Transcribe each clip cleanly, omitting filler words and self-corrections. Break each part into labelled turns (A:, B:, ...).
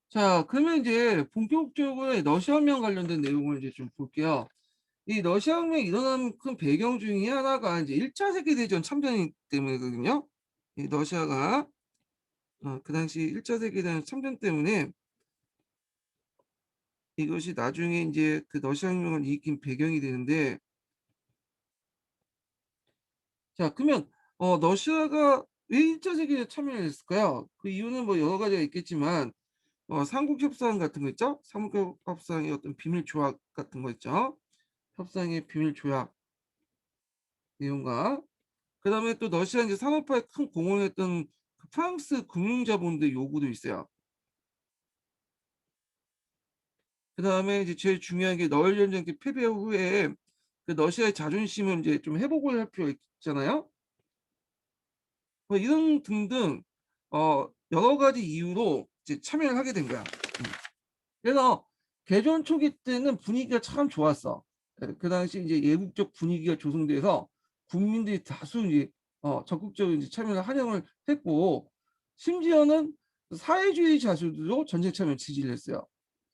A: 자, 그러면 이제 본격적으로 러시아 혁명 관련된 내용을 이제 좀 볼게요. 이 러시아 혁명이 일어난 큰 배경 중에 하나가 이제 1차 세계대전 참전 때문이거든요. 이 러시아가 그 당시 1차 세계대전 참전 때문에 이것이 나중에 이제 그 러시아 혁명을 일으킨 배경이 되는데, 자, 그러면 러시아가 왜 1차 세계대전 참여를 했을까요? 그 이유는 뭐 여러 가지가 있겠지만 삼국 협상 같은 거 있죠? 삼국 협상의 어떤 비밀 조약 같은 거 있죠? 협상의 비밀 조약 내용과 그다음에 또 러시아 이제 산업화에 큰 공헌을 했던 그 프랑스 금융자본들 요구도 있어요. 그다음에 이제 제일 중요한 게 러일 전쟁 패배 후에 그 러시아의 자존심을 이제 좀 회복을 할 필요가 있잖아요. 뭐 이런 등등 여러 가지 이유로 이제 참여를 하게 된 거야. 그래서 개전 초기 때는 분위기가 참 좋았어. 그 당시 이제 예국적 분위기가 조성돼서 국민들이 다수 이제 적극적으로 이제 참여를 환영을 했고, 심지어는 사회주의 자주도 전쟁 참여에 지지를 했어요.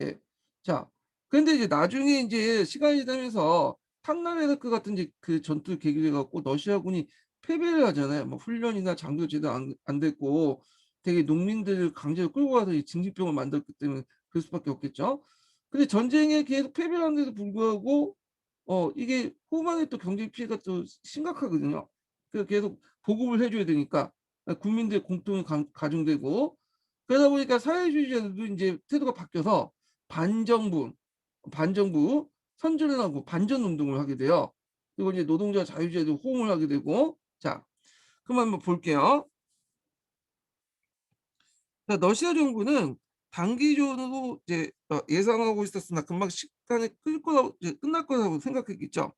A: 예. 자, 그런데 이제 나중에 이제 시간이 지나면서 탄나베르크 같은 이제 그 전투 계기를 갖고 러시아군이 패배를 하잖아요. 뭐 훈련이나 장비도 제대로 안 됐고 되게 농민들을 강제로 끌고 가서 이 징집병을 만들었기 때문에 그럴 수밖에 없겠죠. 근데 전쟁에 계속 패배를 하는데도 불구하고 이게 후반에 또 경제 피해가 또 심각하거든요. 그래서 계속 보급을 해줘야 되니까 국민들 공통이 가중되고, 그러다 보니까 사회주의자들도 이제 태도가 바뀌어서 반정부 반정부 선전을 하고 반전 운동을 하게 돼요. 그리고 이제 노동자 자유주의도 호응을 하게 되고. 자, 그럼 한번 볼게요. 자, 러시아 정부는 단기적으로 이제 예상하고 있었으나 금방 시간이 끌 거라고 이제 끝날 거라고 생각했겠죠.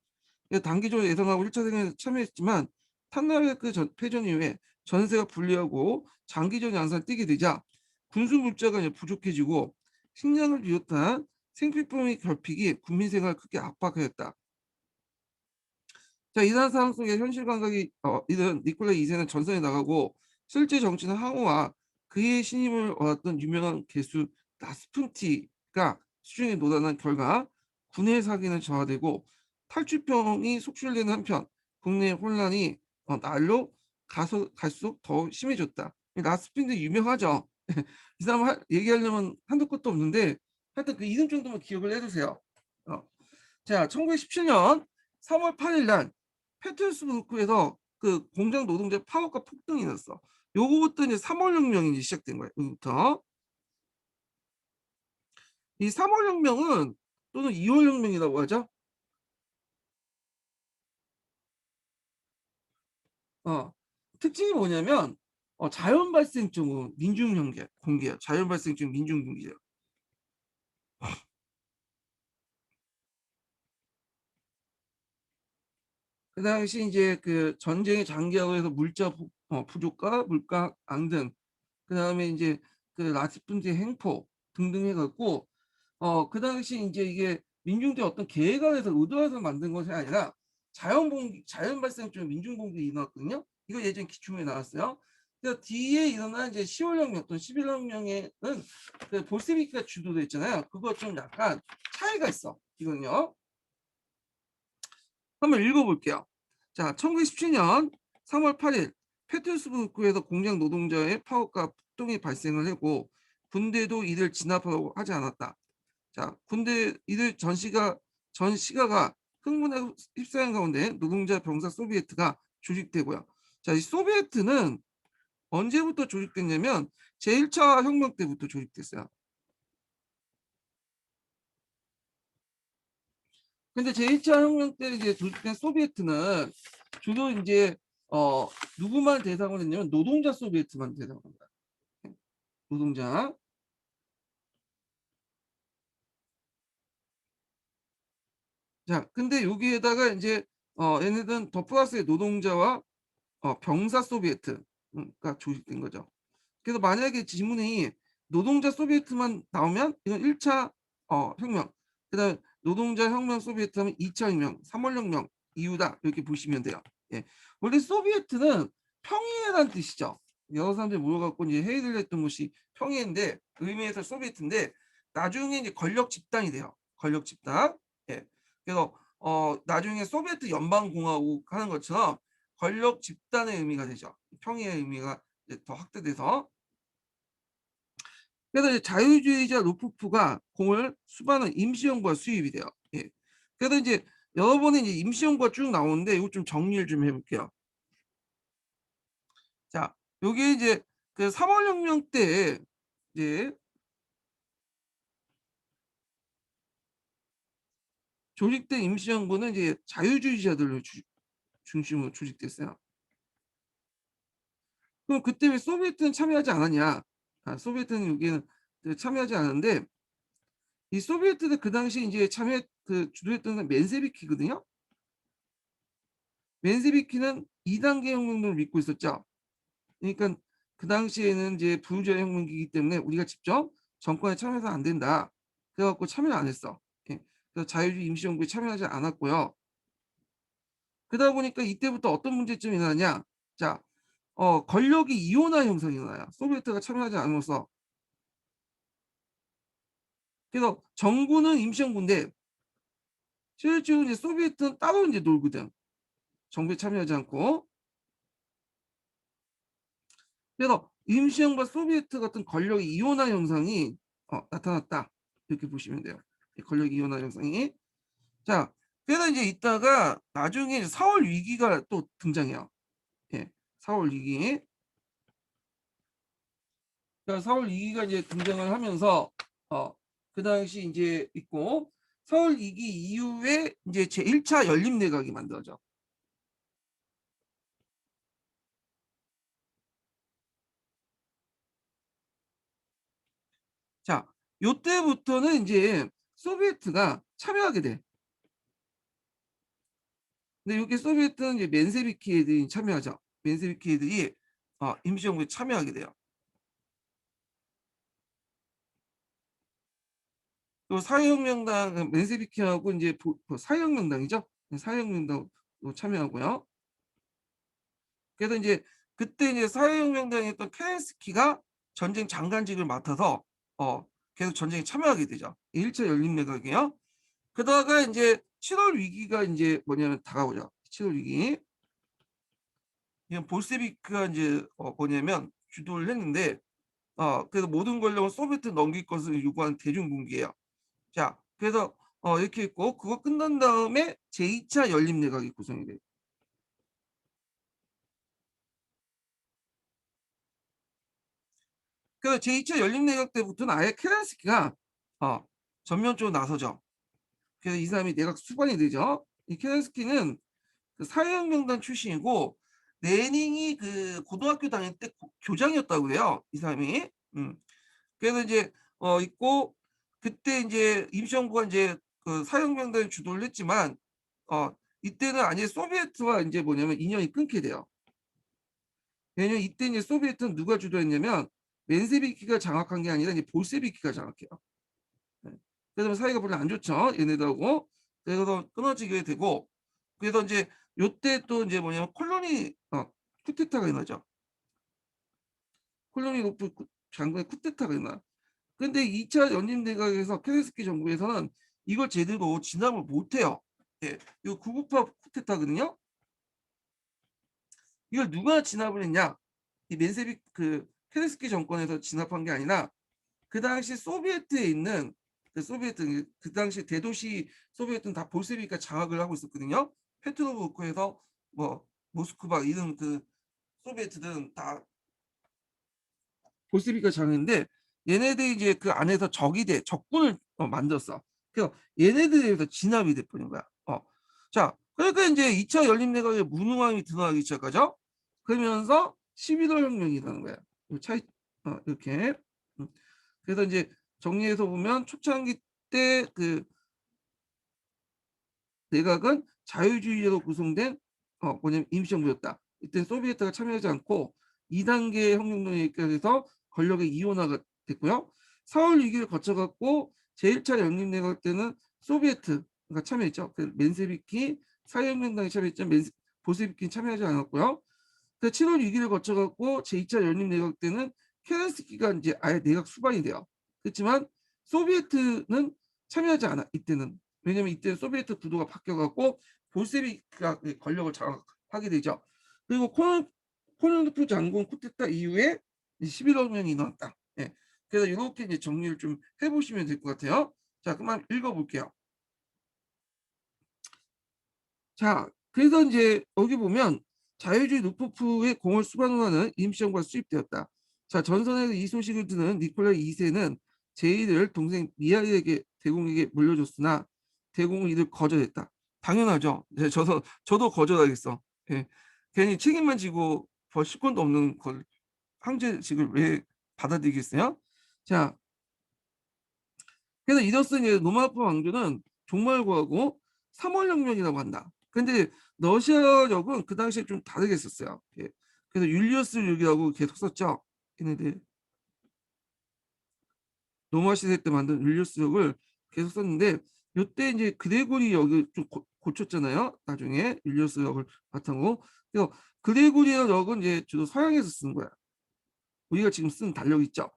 A: 그래서 단기적으로 예상하고 1차 세계에 참여했지만 탄나베크 패전 이후에 전세가 불리하고 장기적인 양상을 띠게 되자 군수 물자가 이제 부족해지고 식량을 비롯한 생필품의 결핍이 국민 생활을 크게 압박하였다. 자, 이러한 상황 속에 현실 감각이 이른 니콜라이 2세는 전선에 나가고 실제 정치는 항우와 그의 신임을 얻었던 유명한 개수 나스푼티가 수중에 노단한 결과 군의 사기는 저하되고 탈주병이 속출되는 한편 국내 혼란이 날로 갈수록 더 심해졌다. 나스푼티 유명하죠. 이 사람 얘기하려면 한도 끝도 없는데 하여튼 그 이름 정도만 기억을 해두세요. 어. 자, 1917년 3월 8일 날 페테르스부르크에서 그 공장 노동자 파업과 폭동이 났어. 요거부터 이제 3월 혁명이 이제 시작된 거예요. 여기부터. 이 3월 혁명은 또는 2월 혁명이라고 하죠. 어, 특징이 뭐냐면 자연 발생증후 민중 형계 공개야. 자연 발생증 민중 공개야. 그 당시 이제 그 전쟁의 장기화로 해서 물자 부족과 물가 앙등, 그 다음에 이제 그 라스푼티의 행포 등등 해갖고 그 당시 이제 이게 민중대 어떤 계획안에서 의도해서 만든 것이 아니라 자연 발생적 민중봉기 일어났거든요. 이거 예전 기초에 나왔어요. 그래서 뒤에 일어난 이제 10월 혁명 또는 11월 혁명에는 그 볼세비키가 주도됐잖아요. 그거 좀 약간 차이가 있어. 이건요. 한번 읽어볼게요. 자, 1917년 3월 8일 페테르스부르크에서 공장 노동자의 파업과 폭동이 발생을 하고 군대도 이를 진압하려고 하지 않았다. 자, 군대 이들 전 시가가 흥분에 휩싸인 가운데 노동자 병사 소비에트가 조직되고요. 자, 이 소비에트는 언제부터 조직됐냐면 제1차 혁명 때부터 조직됐어요. 근데 제1차 혁명 때 이제 조직된 소비에트는 주로 이제 어 누구만 대상으로 했냐면 노동자 소비에트만 대상으로 한 거야. 노동자. 자, 근데 여기에다가 이제 얘네들은 더 플러스의 노동자와 병사 소비에트가 조직된 거죠. 그래서 만약에 지문이 노동자 소비에트만 나오면 이건 1차 혁명, 그다음에 노동자 혁명 소비에트 하면 2차 혁명, 3월 혁명 이후다 이렇게 보시면 돼요. 예. 원래 소비에트는 평이해라는 뜻이죠. 여러 사람들이 모여 갖고 이제 회의를 했던 곳이 평해인데 의미에서 소비에트인데 나중에 이제 권력 집단이 돼요. 권력 집단. 예. 그래서 나중에 소비에트 연방공화국 하는 것처럼 권력 집단의 의미가 되죠. 평의의 의미가 이제 더 확대돼서. 그래서 이제 자유주의자 루프프가 공을 수반은 임시정부가 수입이 돼요. 예. 그래서 이제 여러 번의 이제 임시정부가 쭉 나오는데 이거 좀 정리를 좀 해볼게요. 자, 요게 이제 그 3월 혁명 때 이제 조직된 임시정부는 이제 자유주의자들로 중심으로 조직됐어요. 그럼 그때 왜 소비에트는 참여하지 않았냐? 소비에트는 여기는 참여하지 않았는데 이 소비에트는 그 당시 이제 주도했던 사람이 멘세비키거든요. 멘세비키는 2단계 혁명론을 믿고 있었죠. 그러니까 그 당시에는 이제 부유자 혁명기이기 때문에 우리가 직접 정권에 참여해서 안 된다. 그래갖고 참여 안 했어. 예. 그래서 자유주의 임시정부에 참여하지 않았고요. 그러다 보니까 이때부터 어떤 문제점이 일어나냐? 자, 권력이 이혼화 형성이 일어나요. 소비에트가 참여하지 않으면서. 그래서 정부는 임시정부인데 실제로 이제 소비에트는 따로 이제 놀거든. 정부에 참여하지 않고. 그래서 임시정부와 소비에트 같은 권력의 이혼화 현상이 나타났다. 이렇게 보시면 돼요. 권력 이혼화 현상이. 자, 그래서 이제 이따가 나중에 4월 위기가 또 등장해요. 예, 4월 위기. 그러니까 4월 위기가 이제 등장을 하면서 그 당시 이제 있고 4월 위기 이후에 이제 제1차 연립내각이 만들어져. 자, 요때부터는 이제 소비에트가 참여하게 돼. 근데 여기 소비에트는 이제 멘세비키 애들이 참여하죠. 멘세비키 애들이 임시정부에 참여하게 돼요. 또 사회혁명당 멘세비키하고 이제 사회혁명당이죠. 사회혁명당도 참여하고요. 그래서 이제 그때 이제 사회혁명당이었던 케렌스키가 전쟁 장관직을 맡아서 계속 전쟁에 참여하게 되죠. 1차 연립내각이에요. 그러다가 이제 7월 위기가 이제 뭐냐면 다가오죠. 7월 위기. 이건 볼세비크가 이제 뭐냐면 주도를 했는데 그래서 모든 권력을 소비에트 넘길 것을 요구하는 대중분기예요. 자, 그래서 이렇게 있고 그거 끝난 다음에 제2차 연립내각이 구성이 돼요. 그 제2차 연립내각 때부터는 아예 케렌스키가 어, 전면적으로 나서죠. 그래서 이 사람이 내각 수반이 되죠. 이 케렌스키는 그 사회혁명단 출신이고 레닝이 그 고등학교 다닐 때 교장이었다고 해요. 이 사람이. 그래서 이제 있고 그때 이제 임시정부가 이제 그 사회혁명단을 주도를 했지만 이때는 아예 소비에트와 이제 뭐냐면 인연이 끊게 돼요. 왜냐면 이때 이제 소비에트는 누가 주도했냐면 멘세비키가 장악한 게 아니라 이제 볼세비키가 장악해요. 네. 그래서 사이가 별로 안 좋죠. 얘네들하고. 그래서 끊어지게 되고 그래서 이제 요때 또 이제 뭐냐면 콜로니 쿠데타가 일어나죠. 콜로니 로프 장군의 쿠데타가 일어나. 근데 2차 연립내각에서 케렌스키 정부에서는 이걸 제대로 진압을 못해요. 예, 이거 구구파 쿠데타거든요. 이걸 누가 진압을 했냐? 이 멘세빅 그 케렌스키 정권에서 진압한 게 아니라 그 당시 소비에트에 있는 그 소비에트 그 당시 대도시 소비에트는 다 볼세비크가 장악을 하고 있었거든요. 페트로브르크에서 뭐 모스크바 이런 그 소비에트들은 다 볼세비크가 장악인데 얘네들이 이제 그 안에서 적이 돼 적군을 만들었어. 그래서 얘네들에서 진압이 돼버린 거야. 자, 그러니까 이제 2차 연립내각의 무능함이 드러나기 시작하죠. 그러면서 11월 혁명이 일어나는 거야. 차이 이렇게. 음. 그래서 이제 정리해서 보면 초창기 때 그 내각은 자유주의자로 구성된 뭐냐면 임시정부였다. 이때 소비에트가 참여하지 않고 2단계 혁명론에 입각해서 권력의 이원화가 됐고요. 4월 위기를 거쳐갖고 제1차 연립내각 때는 소비에트가 참여했죠. 그 멘세비키 사회혁명당이 참여했죠. 볼세비키는 참여하지 않았고요. 그 7월 6일을 거쳐 갖고 제2차 연립 내각 때는 케렌스키가 이제 아예 내각 수반이 돼요. 그렇지만 소비에트는 참여하지 않아 이때는. 왜냐면 이때 소비에트 구도가 바뀌어 갖고 볼세비크가 그 권력을 장악하게 되죠. 그리고 코널루프 장군 쿠데타 이후에 11억 명이 나왔다. 예. 그래서 이렇게 이제 정리를 좀 해 보시면 될 것 같아요. 자, 그만 읽어 볼게요. 자, 그래서 인제 여기 보면 자유주의 루포프의 공을 수반하는 임시정부가 수립되었다. 자, 전선에서 이 소식을 듣는 니콜라이 2 세는 제1을 동생 미하일에게 대공에게 물려줬으나 대공은 이를 거절했다. 당연하죠. 네, 저도 거절하겠어. 예. 괜히 책임만 지고 벌 실권도 없는 걸 황제직을 왜 받아들이겠어요? 자, 그래서 이로써 이제 로마파 왕조는 종말고하고 3월 혁명이라고 한다. 근데 러시아력은 그 당시에 좀 다르게 썼어요. 예. 그래서 율리우스력이라고 계속 썼죠. 얘네들 로마 시대 때 만든 율리우스력을 계속 썼는데 요때 이제 그레고리역을 좀 고쳤잖아요. 나중에 율리우스력을 바탕으로. 그래서 그레고리역은 이제 주로 서양에서 쓴 거야. 우리가 지금 쓴 달력 있죠.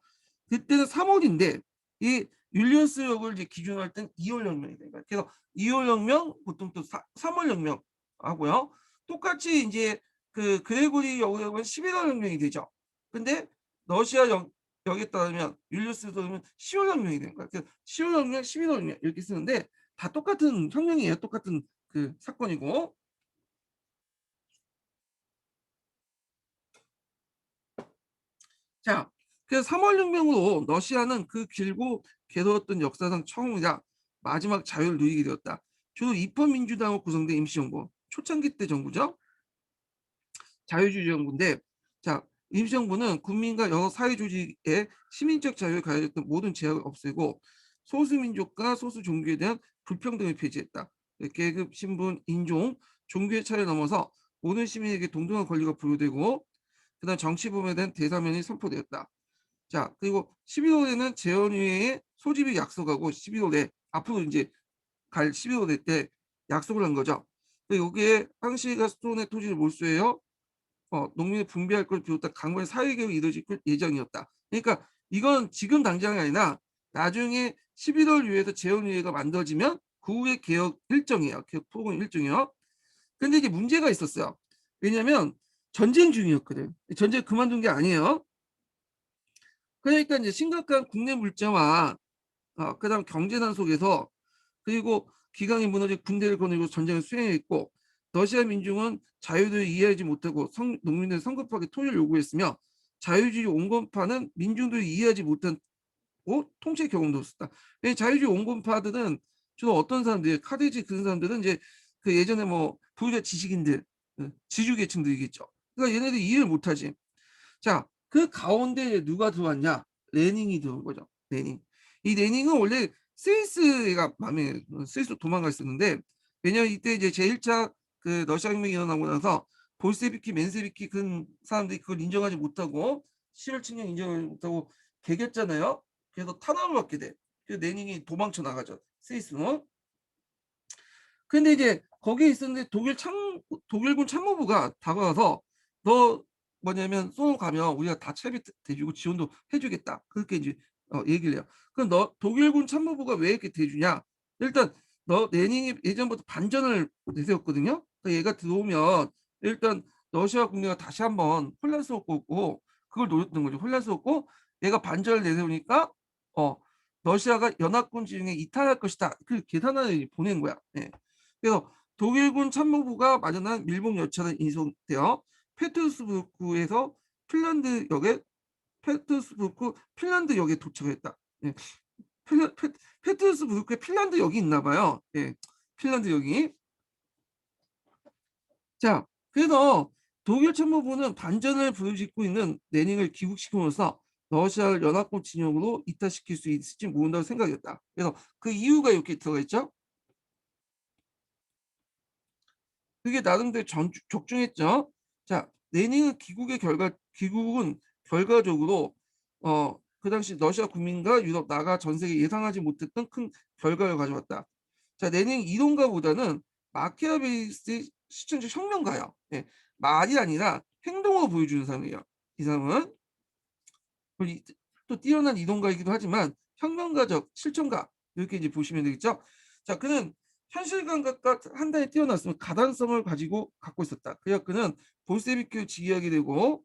A: 그때는 3월인데 이 율리우스력을 이제 기준으로 할 땐 2월 혁명이 된 거예요. 그래서 2월 혁명 보통 또 3월 혁명 하고요. 똑같이 이제 그 그레고리 역은 11월 혁명이 되죠. 근데 러시아 역에 따르면 율리우스에 따르면 10월 혁명이 된 거예요. 그래서 10월 혁명, 11월 혁명 이렇게 쓰는데 다 똑같은 혁명이에요. 똑같은 그 사건이고. 자, 그래서 3월 혁명으로 러시아는 그 길고 괴로웠던 역사상 처음이자 마지막 자유를 누리게 되었다. 주로 입헌민주당으로 구성된 임시정부, 초창기 때 정부죠. 자유주의 정부인데, 자, 임시정부는 국민과 여러 사회 조직의 시민적 자유를 가해졌던 모든 제약을 없애고 소수민족과 소수종교에 대한 불평등을 폐지했다. 계급, 신분, 인종, 종교의 차이를 넘어서 모든 시민에게 동등한 권리가 부여되고 그다음 정치범에 대한 대사면이 선포되었다. 자, 그리고 11월에는 재헌의회의 소집이 약속하고 11월에 앞으로 이제 갈 11월에 때 약속을 한 거죠. 여기에 황씨가 수도원의 토지를 몰수해요. 농민을 분배할 걸 비롯한 강건의 사회개혁이 이루어질 예정이었다. 그러니까 이건 지금 당장이 아니라 나중에 11월 이후에서 재헌의회가 만들어지면 그 후에 개혁 일정이에요. 개혁 프로그램 일정이요. 근데 이제 문제가 있었어요. 왜냐하면 전쟁 중이었거든. 전쟁 그만둔 게 아니에요. 그러니까 이제 심각한 국내 물자와 그다음 경제난 속에서 그리고 기강이 무너진 군대를 거느리고 전쟁을 수행했고 러시아 민중은 자유를 이해하지 못하고 농민을 성급하게 통일을 요구했으며 자유주의 온건파는 민중들이 이해하지 못한 통치 경험도 없었다. 자유주의 온건파들은 주로 어떤 사람들, 카드지 그런 사람들은 이제 그 예전에 뭐 부유자 지식인들, 지주계층들이겠죠. 그러니까 얘네들 이해를 못하지. 자, 그 가운데 누가 들어왔냐? 레닝이 들어온 거죠. 레닝. 이 레닝은 원래 스위스가 마음에 스위스로 도망가 있었는데 왜냐면 이때 이제 제1차 그 러시아 혁명이 일어나고 나서 볼세비키, 맨세비키 그런 사람들이 그걸 인정하지 못하고 시월 측령 인정하지 못하고 개겼잖아요. 그래서 탄압을 받게 돼. 그 레닝이 도망쳐 나가죠. 스위스로. 근데 이제 거기에 있었는데 독일군 참모부가 다가와서 너 뭐냐면 소련 가면 우리가 다 차비대주고 지원도 해주겠다. 그렇게 이제 얘기를 해요. 그럼 너 독일군 참모부가 왜 이렇게 대주냐? 일단 너 레닌이 예전부터 반전을 내세웠거든요. 그러니까 얘가 들어오면 일단 러시아 국내가 다시 한번 혼란스럽고 그걸 노렸던 거죠. 혼란스럽고 얘가 반전을 내세우니까 어 러시아가 연합군 지중해 이탈할 것이다. 그 계산안을 보낸 거야. 예. 그래서 독일군 참모부가 마련한 밀봉 열차는 인수되어 페테르스부르크에서 핀란드역에 핀란드역에 도착했다. 예. 페테르스부르크에 핀란드역이 있나 봐요. 예. 핀란드역이. 자, 그래서 독일 참모부는 반전을 부르짖고 있는 레닌을 귀국시킴으로써 러시아를 연합군 진영으로 이탈시킬 수 있을지 모른다고 생각했다. 그래서 그 이유가 이렇게 들어가 있죠. 그게 나름대로 적중했죠. 자, 레닌은 귀국은 결과적으로 그 당시 러시아 국민과 유럽 나가 전 세계 예상하지 못했던 큰 결과를 가져왔다. 자, 레닌 이론가보다는 마키아벨리스트의 실천적 혁명가요. 예, 말이 아니라 행동으로 보여주는 사람이에요. 이 사람은 또 뛰어난 이동가이기도 하지만 혁명가적 실천가 이렇게 이제 보시면 되겠죠. 자, 그는 현실 감각과 판단에 뛰어났으면 가단성을 갖고 있었다. 그래서 그는 볼세비키를 지휘하게 되고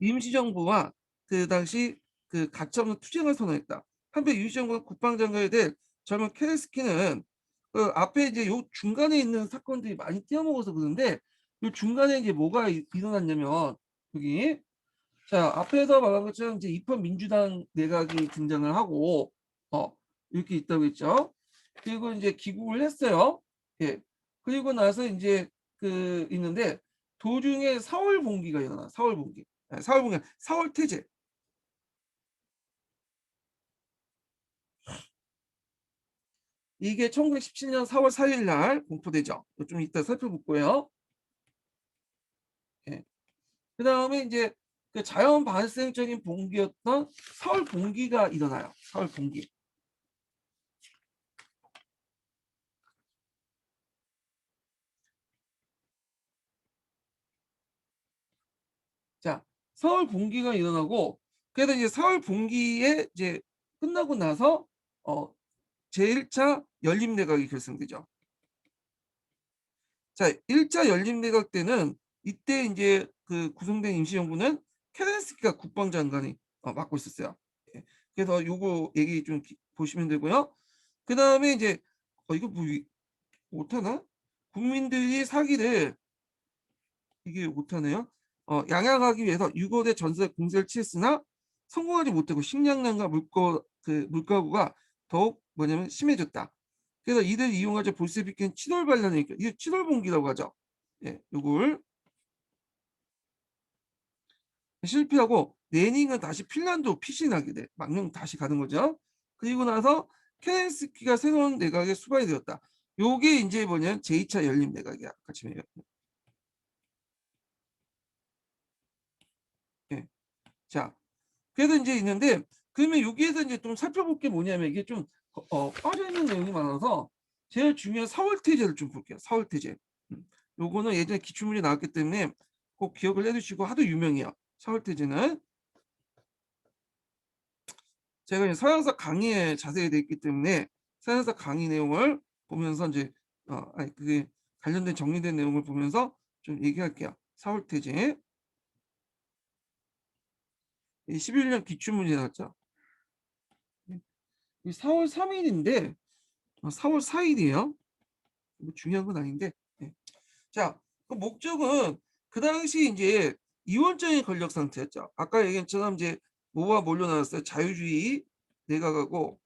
A: 임시정부와 그 당시 그 가처없는 투쟁을 선언했다. 한편 임시정부가 국방장관이 될 젊은 케레스키는 그 앞에 이제 요 중간에 있는 사건들이 많이 뛰어먹어서 그런데 요 중간에 이제 뭐가 일어났냐면 여기 자 앞에서 말한 것처럼 이제 입헌민주당 내각이 등장을 하고 이렇게 있다고 했죠. 그리고 이제 귀국을 했어요. 예. 그리고 나서 이제 그 있는데 도중에 4월 봉기가 일어나. 4월 봉기. 4월 봉기. 4월 태제. 이게 1917년 4월 4일 날 공포되죠. 좀 이따 살펴볼 거예요. 예. 그다음에 이제 그 자연 발생적인 봉기였던 4월 봉기가 일어나요. 4월 봉기. 자, 4월 봉기가 일어나고 그래서 이제 4월 봉기에 이제 끝나고 나서 어 제1차 연립내각이 결성되죠. 자, 1차 연립내각 때는 이때 이제 그 구성된 임시정부는 케렌스키가 국방장관이 맡고 있었어요. 예. 그래서 요거 얘기 좀 보시면 되고요. 그 다음에 이제 이거 뭐 못하나? 국민들이 사기를 이게 못하네요. 양양하기 위해서 유고대 전세 공세를 취했으나 성공하지 못하고 식량난과 물가구가 더욱 뭐냐면 심해졌다. 그래서 이들 이용하자 볼세비키는 치돌 반란을 일으켜 이게 치돌봉기라고 하죠. 예, 요걸 실패하고 레닌은 다시 핀란드로 피신하게 돼. 망명 다시 가는 거죠. 그리고 나서 케렌스키가 새로운 내각에 수반이 되었다. 요게 이제 뭐냐면 제2차 연립 내각이야. 같이 해요. 예. 자, 그래서 이제 있는데 그러면 여기에서 이제 좀 살펴볼 게 뭐냐면 이게 좀 빠져있는 내용이 많아서 제일 중요한 사월태제를 좀 볼게요. 사월태제. 요거는 예전에 기출문제 나왔기 때문에 꼭 기억을 해두시고 하도 유명해요. 사월태제는 제가 이제 서양사 강의에 자세히 돼 있기 때문에 서양사 강의 내용을 보면서 이제 아니 그게 관련된 정리된 내용을 보면서 좀 얘기할게요. 사월태제. 11년 기출문제 나왔죠. 이 4월 3일인데 4월 4일이에요. 뭐 중요한 건 아닌데. 네. 자, 그 목적은 그 당시 이제 이원적인 권력 상태였죠. 아까 얘기한 것처럼 이제 뭐가 몰려나왔어요. 자유주의 내각하고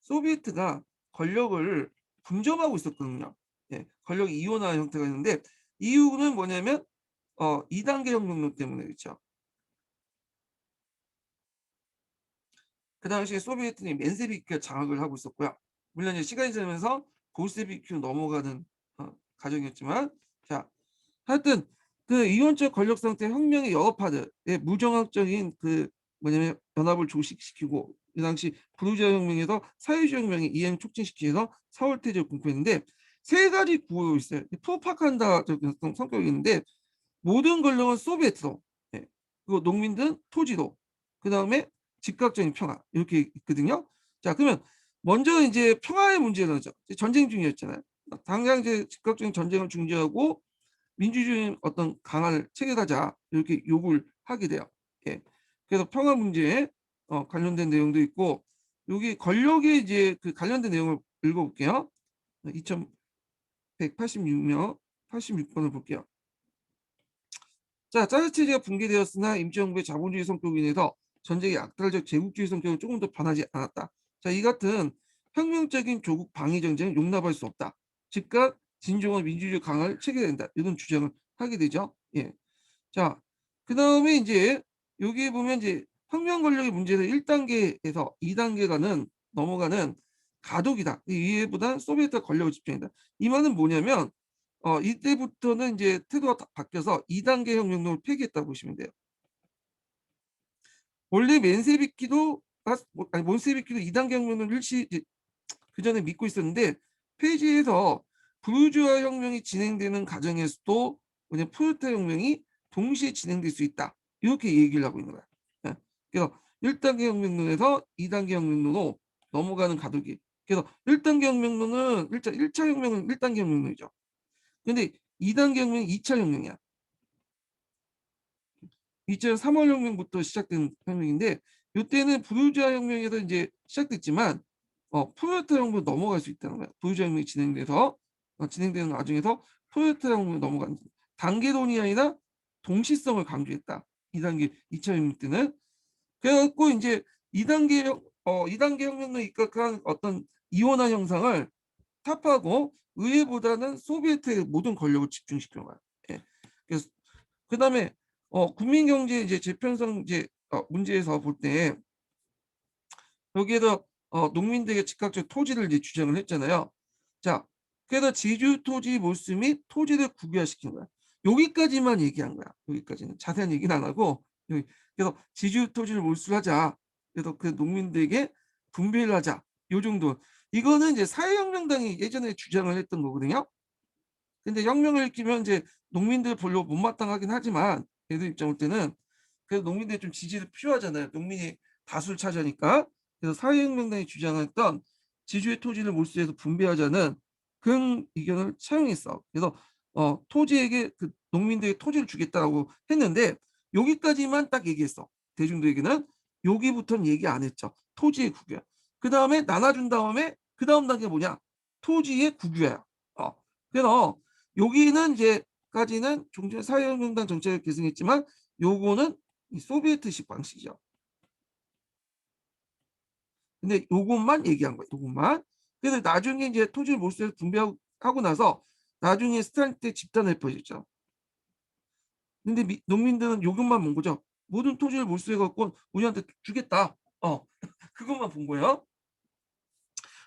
A: 소비에트가 권력을 분점하고 있었거든요. 예, 권력이 이원화한 형태가 있는데 이유는 뭐냐면 2단계 혁명론 때문에 그렇죠. 그 당시에 소비에트는 맨세비키가 장악을 하고 있었고요. 물론 이제 시간이 지나면서 볼세비키로 넘어가는 과정이었지만 자 하여튼 그 이원적 권력 상태 혁명의 여러 파들의 무정학적인 그 뭐냐면 연합을 조직시키고 이 당시 부르주아 혁명에서 사회주의 혁명이 이행 촉진시키면서 4월 태제를 공포했는데 세 가지 구호가 있어요. 프로파간다적인 성격이 있는데 모든 권력은 소비에트로 예. 그리고 농민들은 토지로 그 다음에 즉각적인 평화 이렇게 있거든요. 자 그러면 먼저 이제 평화의 문제는 전쟁 중이었잖아요. 당장 이제 즉각적인 전쟁을 중지하고 민주주의 어떤 강화를 체결하자 이렇게 요구를 하게 돼요. 예. 그래서 평화 문제에 관련된 내용도 있고 여기 권력의 이제 그 관련된 내용을 읽어볼게요. 2186명 86번을 볼게요. 자, 짜르체제가 붕괴되었으나 임시정부의 자본주의 성격으로 인해서 전쟁의 약탈적 제국주의 성격을 조금 더 변하지 않았다. 자, 이 같은 혁명적인 조국 방위 정쟁은 용납할 수 없다. 즉각 진정한 민주주의 강화를 체결된다. 이런 주장을 하게 되죠. 예. 자, 그 다음에 이제 여기에 보면 이제 혁명 권력의 문제는 1단계에서 2단계가는 넘어가는 가독이다. 이해보다 소비에트 권력을 집중한다. 이 말은 뭐냐면 이때부터는 이제 태도가 바뀌어서 2단계 혁명론을 폐기했다고 보시면 돼요. 원래 맨세비키도 아니 몬세비키도 2단계 혁명론을 일시 그 전에 믿고 있었는데 폐지해서 부르주아 혁명이 진행되는 과정에서도 뭐냐 프롤레타리아 혁명이 동시에 진행될 수 있다. 이렇게 얘기를 하고 있는 거야. 예. 그래서 1단계 혁명론에서 2단계 혁명론으로 넘어가는 가독이. 그래서 1단계 혁명론은 1차 혁명은 1단계 혁명론이죠. 근데 2단계 혁명은 2차 혁명이야. 2003월 혁명부터 시작된 혁명인데 요때는 부르주아 혁명에서 이제 시작됐지만 프롤레타리아 혁명으로 넘어갈 수 있다는 거야. 부르주아 혁명이 진행돼서 진행되는 와중에서 프롤레타리아 혁명으로 넘어가는 단계론이 아니라 동시성을 강조했다. 2단계 2차 혁명 때는. 그래 갖고 인제 2단계 혁명론에 입각한 어떤 이원화 형상을 타파하고 의회보다는 소비에트의 모든 권력을 집중시킨 거야. 예. 그래서 그다음에 국민 경제 이제 재편성 이제 문제에서 볼 때 여기에서 농민들에게 즉각적 토지를 이제 주장을 했잖아요. 자, 그래서 지주 토지 몰수 및 토지를 국유화시킨 거야. 여기까지만 얘기한 거야. 여기까지는 자세한 얘기는 안 하고 여기 그래서 지주 토지를 몰수를 하자. 그래서 그 농민들에게 분배를 하자. 요 정도. 이거는 이제 사회혁명당이 예전에 주장을 했던 거거든요. 근데 혁명을 일으키면 이제 농민들 별로 못마땅하긴 하지만 걔들 입장 볼 때는 그래도 농민들이 좀 지지를 필요하잖아요. 농민이 다수를 차지하니까. 그래서 사회혁명당이 주장했던 지주의 토지를 몰수해서 분배하자는 그런 의견을 차용했어. 그래서 토지에게 그 농민들에게 토지를 주겠다라고 했는데 여기까지만 딱 얘기했어. 대중들에게는. 여기부터는 얘기 안 했죠. 토지의 국유화. 그다음에 나눠준 다음에 그다음 단계가 뭐냐? 토지의 국유화야. 그래서 여기는 이제 까지는 종전 사회혁명당 정책을 계승했지만 요거는 이 소비에트식 방식이죠. 근데 요것만 얘기한 거예요. 요것만. 그래서 나중에 이제 토지를 몰수해서 분배하고 나서 나중에 스탈린 때 집단 회포했죠. 근데 농민들은 요것만 본 거죠. 모든 토지를 몰수해 갖고 우리한테 주겠다. 그것만 본 거예요.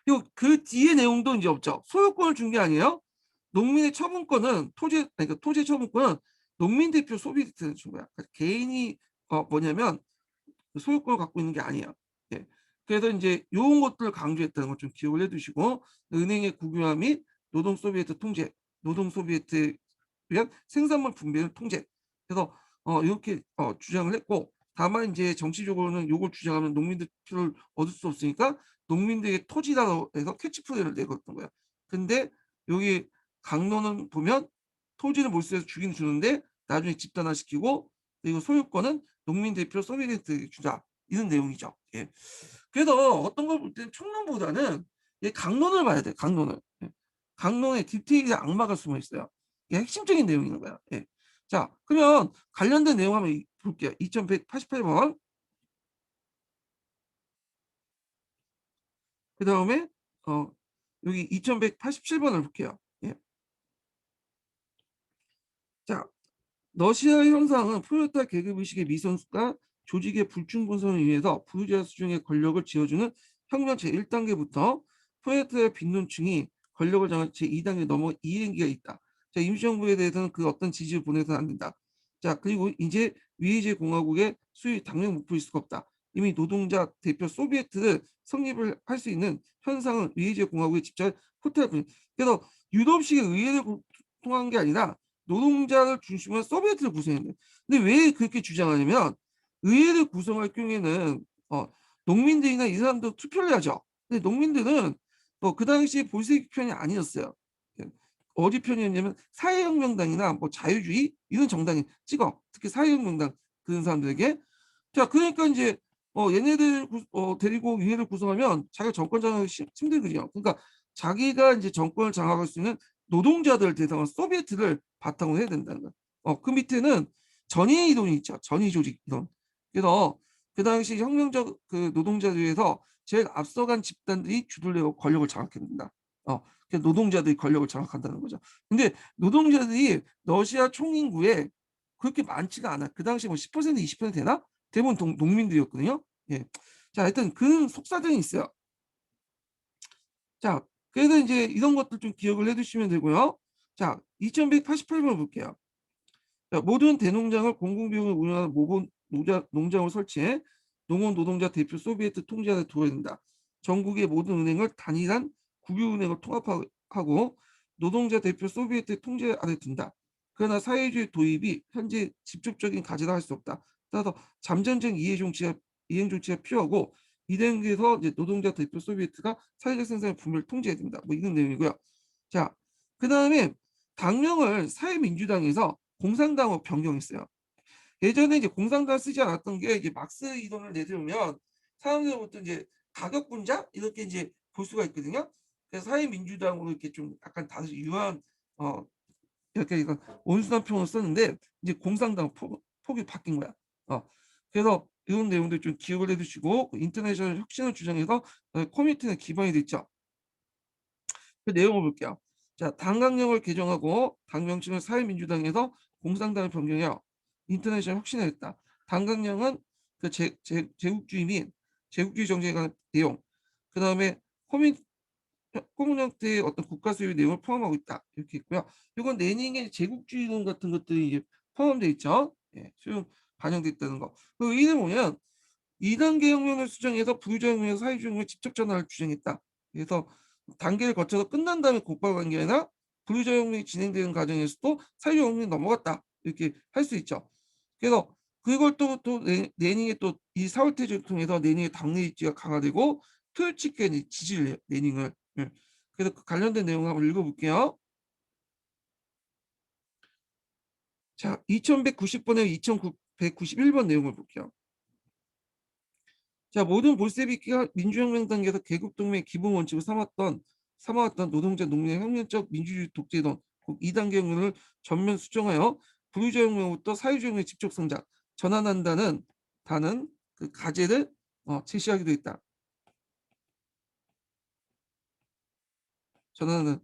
A: 그리고 그 뒤에 내용도 이제 없죠. 소유권을 준 게 아니에요. 농민의 처분권은 그러니까 토지의 처분권은 농민 대표 소비에트한테 준 거야. 그러니까 개인이 뭐냐면 소유권을 갖고 있는 게 아니에요. 예. 그래서 인제 요런 것들을 강조했다는 걸 좀 기억을 해 두시고 은행의 국유화 및 노동 소비에트 통제, 노동 소비에트에 의한 생산물 분배의 통제. 그래서 요렇게 주장을 했고 다만 인제 정치적으로는 요걸 주장하면 농민들 표를 얻을 수 없으니까 농민들에게 토지라고 해서 캐치프레이즈를 내걸었던 거야. 근데 여기 강론은 보면 토지를 몰수해서 주긴 주는데 나중에 집단화시키고 그리고 소유권은 농민 대표 소비에트에게 주자. 이런 내용이죠. 예. 그래서 어떤 걸 볼 때는 총론보다는 이 강론을 봐야 돼요, 강론을. 예. 강론에 디테일에 악마가 숨어 있어요. 이게 핵심적인 내용인 거야. 예. 자, 그러면 관련된 내용 한번 볼게요. 2188 번. 그다음에 어 여기 2187 번을 볼게요. 예. 자, 러시아의 형상은 프롤레타리아 계급의식의 미성숙과 조직의 불충분성에 의해서 부르주아 수중의 권력을 쥐어주는 혁명 제1단계부터 프롤레타리아 빈곤층이 권력을 장악 제2단계에 넘어 이행기가 있다. 자, 임시정부에 대해서는 그 어떤 지지를 보내서는 안 된다. 자, 그리고 이제 위의제 공화국의 수위 당력 목표일 수가 없다. 이미 노동자 대표 소비에트를 성립을 할 수 있는 현상은 위의제 공화국의 집착을 호퇴할 뿐. 그래서 유럽식의 의회를 통한 게 아니라 노동자를 중심으로 소비에트를 구성했는데 근데 왜 그렇게 주장하냐면 의회를 구성할 경우에는 농민들이나 이 사람도 투표를 하죠. 근데 농민들은 그 당시 볼세비키 편이 아니었어요. 예. 어디 편이었냐면 사회혁명당이나 뭐 자유주의 이런 정당이 찍어. 특히 사회혁명당 그런 사람들에게. 자, 그러니까 이제 얘네들 데리고 의회를 구성하면 자기가 정권 장악이 힘들거든요. 그러니까 자기가 이제 정권을 장악할 수 있는 노동자들 대상으로 소비에트를 바탕으로 해야 된다는 거야. 그 밑에는 전위 이론이 있죠. 전위 조직 이론. 그래서 그 당시 혁명적 그 노동자들에서 제일 앞서간 집단들이 주도를 내고 권력을 장악해야 된다. 그래서 노동자들이 권력을 장악한다는 거죠. 근데 노동자들이 러시아 총인구에 그렇게 많지가 않아. 그 당시 뭐 10% 20% 되나? 대부분 농민들이었거든요. 예. 자, 하여튼 그런 속사정이 있어요. 자, 그래서 인제 이런 것들 좀 기억을 해 두시면 되고요. 자, 2188번 볼게요. 자, 모든 대농장을 공공비용을 운영하는 모본 농장을 설치해 농원 노동자 대표 소비에트 통제 아래 두어야 된다. 전국의 모든 은행을 단일한 국유은행을 통합하고 노동자 대표 소비에트 통제 아래 둔다. 그러나 사회주의 도입이 현재 직접적인 과제라 할 수 없다. 따라서 잠정적 이행 조치가 필요하고 이 단계에서 이제 노동자 대표 소비에트가 사회적 생산의 분배를 통제해야 된다. 뭐 이런 내용이고요. 자, 그다음에 당명을 사회민주당에서 공산당으로 변경했어요. 예전에 이제 공산당 쓰지 않았던 게 이제 막스 이론을 내세우면 사람들로부터 이제 가격 분자 이렇게 이제 볼 수가 있거든요. 그래서 사회민주당으로 이렇게 좀 약간 다소 유한 이렇게 이거 온순한 표현을 썼는데 이제 공산당 폭이 바뀐 거야. 어. 그래서 이런 내용들 좀 기억을 해 두시고 그 인터내셔널 혁신을 주장해서 커뮤니티는 기반이 됐죠. 그 내용을 볼게요. 자, 당강령을 개정하고 당명칭을 사회민주당에서 공산당을 변경하여 인터내셔널 혁신을 했다. 당강령은 그 제국주의 및 제국주의 정책에 관한 내용, 그다음에 커뮤니 공정태의 어떤 국가 수요 내용을 포함하고 있다. 이렇게 있고요. 이건 내닝의 제국주의론 같은 것들이 이제 포함되어 있죠. 예, 수용 반영돼 있다는 거. 그 이는 뭐냐면 2단계 혁명을 수정해서 부유자 혁명에서 사회주의 혁명의 직접 전환을 주장했다. 그래서 단계를 거쳐서 끝난 다음에 곧바로 간 게 아니라 부유자 혁명이 진행되는 과정에서도 사회주의 혁명이 넘어갔다. 이렇게 할 수 있죠. 그래서 그걸 또 레닝의 또 이 사후퇴직을 통해서 레닝의 당내 입지가 강화되고 트로츠키가 지지를 해요, 레닝을. 예. 그래서 그 관련된 내용 한번 읽어볼게요. 자, 2190번에 2191번 내용을 볼게요. 자, 모든 볼세비키가 민주혁명 단계에서 계급동맹의 기본 원칙을 삼아왔던 노동자 농민의 혁명적 민주주의 독재론 곧 2단계 혁명을 전면 수정하여 부유자 혁명부터 사회주의 혁명의 직접 성장 전환한다는 그 과제를 제시하기도 했다. 전환은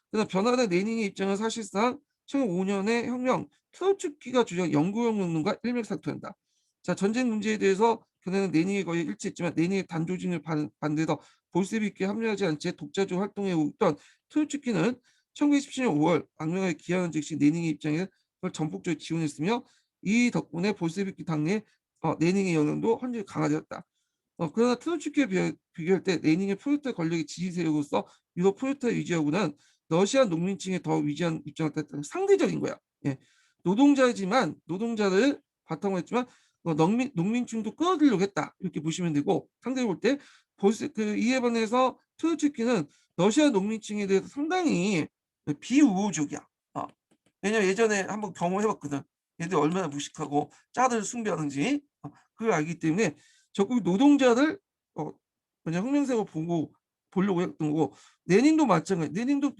A: 그래서 변화된 레닌의 입장은 사실상 1905년의 혁명 트로츠키가 주장 영구혁명론과 일맥상통한다. 자, 전쟁 문제에 대해서 견해는 레닌이 거의 일치했지만 레닌의 단조직을 반대해서 볼세비키에 합류하지 않은 채 독자적으로 활동해 오던 트로츠키는 1927년 5월 악명을 기하는 즉시 레닌의 입장에 그걸 전폭적으로 지원했으며 이 덕분에 볼세비키 당내 레닌의 영향도 현저히 강화되었다. 그러나 트로츠키에 비교할 때 레닌의 프롤레타리아 권력의 지지 세력으로서 유럽 프롤레타리아 위주하고는 러시아 농민층에 더 위지한 입장을 탔다는 상대적인 거야. 예. 노동자지만 노동자를 바탕으로 했지만 농민층도 끌어들이려고 했다. 이렇게 보시면 되고 상대로 볼 때 이에 반해서 트로츠키는 러시아 농민층에 대해서 상당히 비우호적이야. 어. 왜냐면 예전에 한번 경험해 봤거든. 얘들 얼마나 무식하고 짜들 숭배하는지. 그걸 알기 때문에 적극 노동자를 어 그냥 혁명세로 보려고 했던 거고 레닌도 마찬가지. 레닌도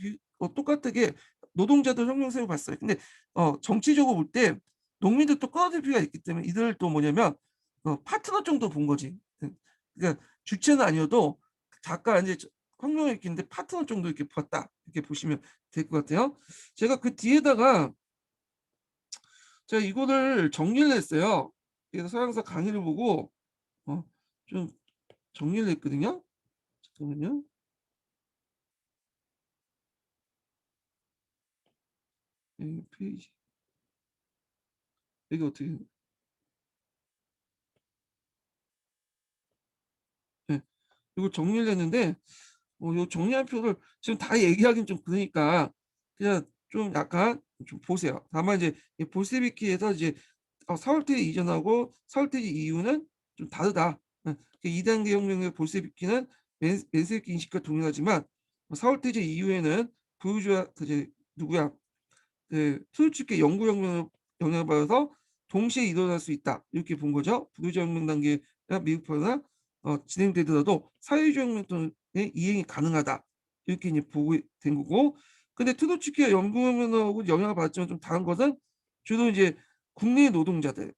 A: 똑같게 노동자들 혁명세로 봤어요. 근데 정치적으로 볼 때 농민들도 끌어들일 필요가 있기 때문에 이들을 또 뭐냐면 파트너 정도 본 거지. 그러니까 주체는 아니어도 작가 이제 혁명을 일으키는데 파트너 정도 이렇게 봤다. 이렇게 보시면 될 것 같아요. 제가 그 뒤에다가 제가 이거를 정리를 했어요. 그래서 서양사 강의를 보고 어 좀 정리를 했거든요. 잠깐만요. 이 페이지 이게 어떻게 예. 이걸 정리를 했는데 요 정리한 표를 지금 다 얘기하긴 좀 그러니까 그냥 좀 약간 좀 보세요. 다만 이제 이 볼세비키에서 이제 사울퇴지 이전하고 사울퇴지 이후는 좀 다르다. 그 2 단계 혁명의 볼세비키는 멘세위키 인식과 동일하지만 사울퇴지 이후에는 부르주아 이제 누구야 솔직히 영구혁명을 영향받아서 동시에 일어날 수 있다. 이렇게 본 거죠. 부르주아 혁명 단계가 미국화나 진행되더라도 사회주의 혁명의 이행이 가능하다. 이렇게 이제 보고 된 거고. 근데 트로츠키가 영구혁명하고 영향을 받았지만 좀 다른 것은 주로 이제 국내 노동자들에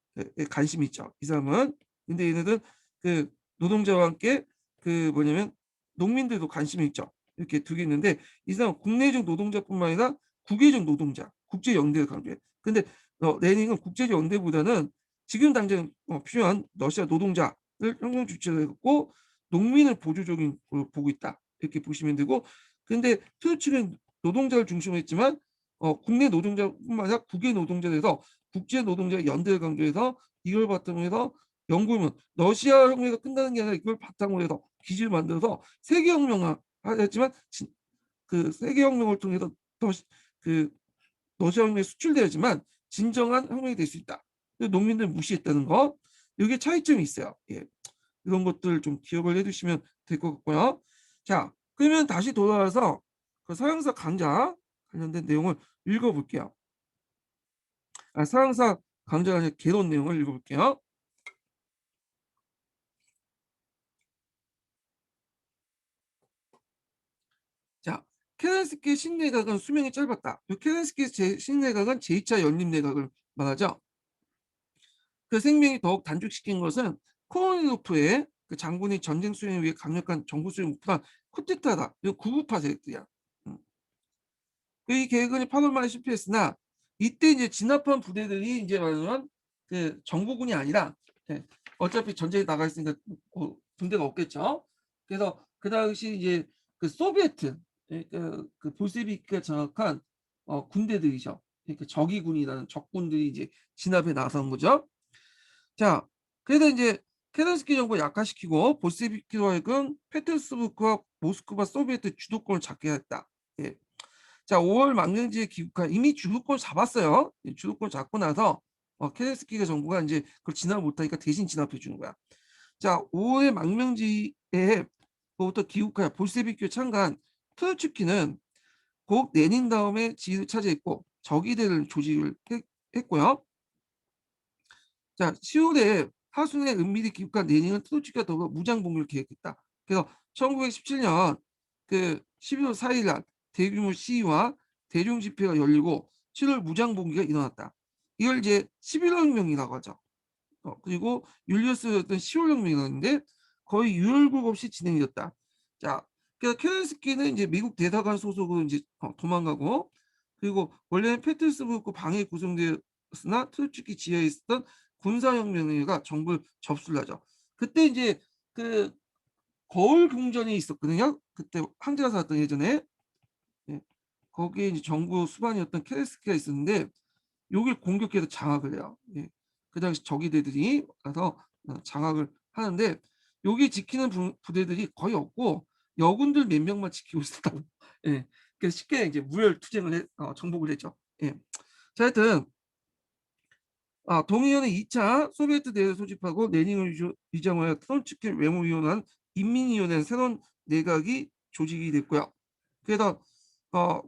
A: 관심이 있죠. 이 사람은. 근데 얘네들 그 노동자와 함께 그 뭐냐면 농민들도 관심이 있죠. 이렇게 두 개 있는데 이 사람은 국내적 노동자뿐만 아니라 국외적 노동자, 국제 영대를 강조해. 근데 레닌은 국제적 영대보다는 지금 당장 필요한 러시아 노동자를 혁명 주체로 했고 농민을 보조적인 걸로 보고 있다. 이렇게 보시면 되고 근데 트로츠키는 노동자를 중심으로 했지만 국내 노동자뿐만 아니라 국외 노동자에서 국제 노동자 연대를 강조해서 이걸 바탕으로 해서 연구는 러시아 혁명에서 끝나는 게 아니라 이걸 바탕으로 해서 기지를 만들어서 세계 혁명화 했지만 그 세계 혁명을 통해서 더그 러시아 혁명에 수출돼야지만 진정한 혁명이 될 수 있다. 농민들 무시했다는 거. 이게 차이점이 있어요. 예. 이런 것들 좀 기억을 해 두시면 될 것 같고요. 자, 그러면 다시 돌아와서 그 서양사 강자 관련된 내용을 읽어 볼게요. 서양사 강자 간의 개론 내용을 읽어 볼게요. 자, 케렌스키 신내각은 수명이 짧았다. 이 케렌스키 신내각은 제2차 연립내각을 말하죠. 그 생명이 더욱 단축시킨 것은 코로니노프의 그 장군이 전쟁 수행을 위해 강력한 정부 수행 목표한 쿠데타다. 이 구부파 세력들이야. 음. 이 계획은 8월 말에 실패했으나 이때 이제 진압한 부대들이 이제 말하자면 그 정부군이 아니라, 예, 어차피 전쟁에 나가 있으니까 군대가 없겠죠. 그래서 그 당시 이제 그 소비에트, 그러니까 그 볼세비키가 장악한 군대들이죠. 그러니까 적이군이라는 적군들이 이제 진압에 나선 거죠. 자, 그래서 이제 케렌스키 정부를 약화시키고 볼세비키로 하여금 페테르스부르크와 모스크바 소비에트 주도권을 잡게 했다. 예. 자, 5월 망명지에 귀국한 이미 주도권을 잡았어요. 주도권 잡고 나서 케렌스키가 정부가 이제 그걸 진압을 못하니까 대신 진압해 주는 거야. 자, 5월 망명지에 부터 귀국하여 볼세비키에 참가한 트로츠키는 곧 레닌 다음에 지위를 차지했고 적이대를 조직을 했고요. 자, 10월에 하순에 은밀히 귀국한 레닌은 트로츠키와 더불어 무장 봉기를 계획했다. 그래서 1917년 그 12월 4일 날 대규모 시위와 대중 집회가 열리고 7월 무장 봉기가 일어났다. 이걸 이제 11월 혁명이라고 하죠. 그리고 율리우스였던 10월 혁명이었는데 거의 유혈곡 없이 진행이 됐다. 자, 그래서 케렌스키는 이제 미국 대사관 소속으로 이제 도망가고, 그리고 원래는 페테르스부르크 방에 구성되었으나 트로츠키 지하에 있었던 군사혁명회가 정부를 접수를 하죠. 그때 이제 그 거울 궁전이 있었거든요. 그때 황제가 살았던 예전에. 예. 거기에 이제 정부 수반이었던 케렌스키가 있었는데 여길 공격해서 장악을 해요. 예. 그 당시 적이대들이 와서 장악을 하는데 여기 지키는 부대들이 거의 없고 여군들 몇 명만 지키고 있었다고. 예. 그래서 쉽게 이제 무혈 투쟁을 정복을 했죠. 예. 자, 하여튼 동의원은 2차 소비에트 대회를 소집하고 레닌을 위장하여 트론츠키 외무위원한 인민위원회 새로운 내각이 조직이 됐고요. 그래서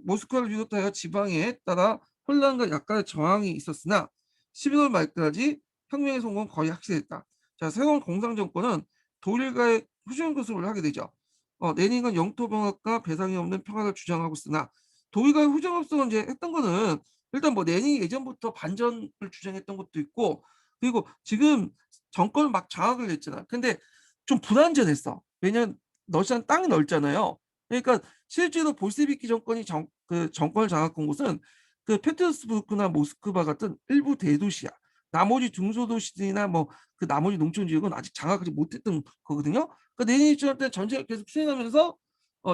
A: 모스크바를 비롯하여 지방에 따라 혼란과 약간의 저항이 있었으나 11월 말까지 혁명의 성공은 거의 확실했다. 자, 새로운 공상 정권은 독일과의 휴전 교섭을 하게 되죠. 레닌은 영토 병합과 배상이 없는 평화를 주장하고 있으나 독일과의 휴전 협상을 이제 했던 거는 일단 뭐 레닌이 예전부터 반전을 주장했던 것도 있고, 그리고 지금 정권을 막 장악을 했잖아. 근데 좀 불안전했어. 왜냐면 러시아는 땅이 넓잖아요. 그러니까 실제로 볼세비키 정권이 그 정권을 장악한 곳은 그 페테르스부르크나 모스크바 같은 일부 대도시야. 나머지 중소도시들이나 뭐 그 나머지 농촌 지역은 아직 장악하지 못했던 거거든요. 그러니까 레닌 입장할 때 전쟁을 계속 수행하면서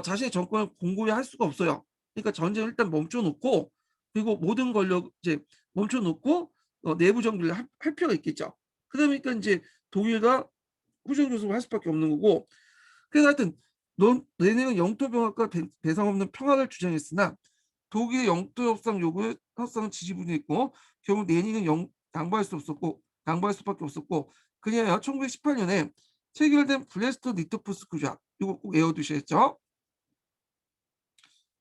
A: 자신의 정권을 공고히 할 수가 없어요. 그러니까 전쟁을 일단 멈춰놓고, 그리고 모든 권력 이제 멈춰놓고 내부 정비를 할 필요가 있겠죠. 그러니까 이제 독일과 후전 교섭을 할 수밖에 없는 거고. 그래서 하여튼 레닌은 영토 병합과 배상 없는 평화를 주장했으나 독일의 영토 협상 요구에 협상은 지지부진했고 결국 레닌은 양보할 수 없었고 양보할 수밖에 없었고, 그냥 1918년에 체결된 브레스트 리토프스크 조약, 이거 꼭 외워두셔야죠.